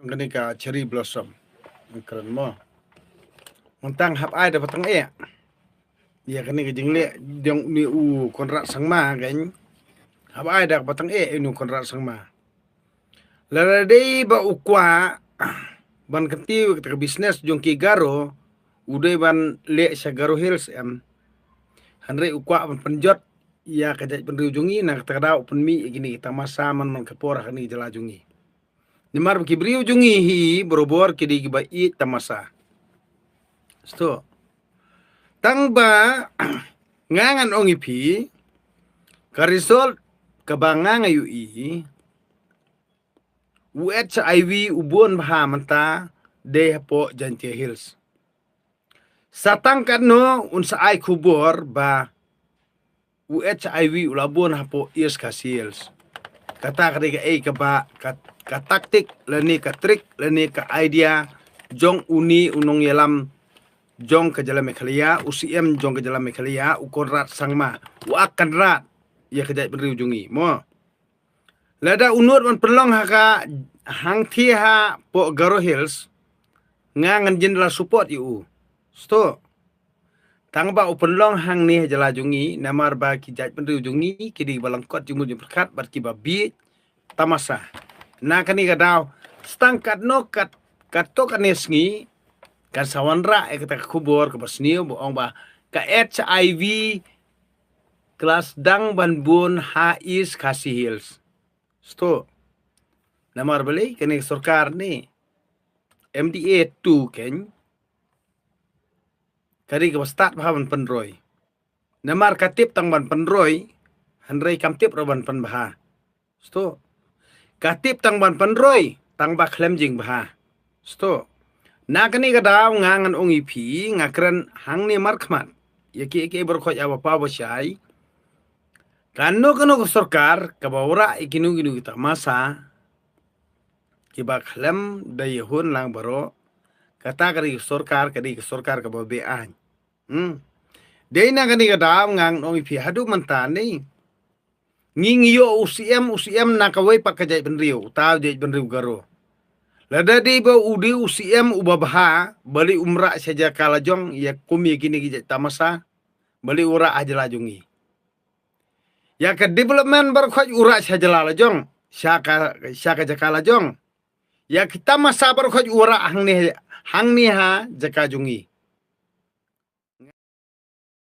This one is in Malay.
ngani ka cherry blossom keren mo mentang hap ai da patang ya kani ka jingle dong ni konra sangma kan hap ai da patang inu konra sangma la dei ba ukwa ban kenti ka business jong ki garo udai ban le sa garo hills hanre ukwa ban penjot ya kajai penriu jungi na kadau penmi gini tamasa man kapora kani jala jungi nimar kibriu jungi hi borobor kidi giba I tamasa sto tang ba ngangan ongi pi karisol kabanga ngayu HIV ubon baha manta de po jantia hills satang no unsa ai kubor ba HIV ulabon hapo is hills kata kadika ka ba ka taktik lani ka trik lani ka idea jong uni unong yalam jong ka jala mekhalia UCM jong ka jala mekhalia ukonrat sangma akan rat ya kejai penriu jungi mo lada unut man perlong haka hang thi ha po garo hills ngangan general support sto tang ba upenlong hang ni jala jungi namar ba kijai penriu jungi kidi balangkot jumul jum perkat bar ki babi tamasa na kani kadau stang kat no kat to kanesngi kan sawanra kata kubur ke basniu boong ba ka HIV kelas dang banbun hais kasi hills sto namar beli kani sarkar ni MDA 2 ken kari ke start bahan penroy namar katip tang ban penroy hanrei kamtip roban penbaha sto katip tang ban penroy tang ba klem jing baha sto na kani kadaw ngangan ongi pi ngakren hang ni markman yaki berkhoj apa pa bosyai kano ke sarkar kabawra ikinu kita masa kiba klem dayehun lang baro kata kari sarkar kababe an dei na kani kadaw ngang ongi pi hadu mantani ngingiyo UCM na kawai pakajai penriu taw jai penriu garo lada di ba udi UCM ubabaha bali umra saja kalajong ya kumi gini gijat tamasa bali ura ajala jungi ya ke development berkhoj ura saja lalajong syaka jakala jong ya kita masa berkhoj ura hang ni ha jaka jungi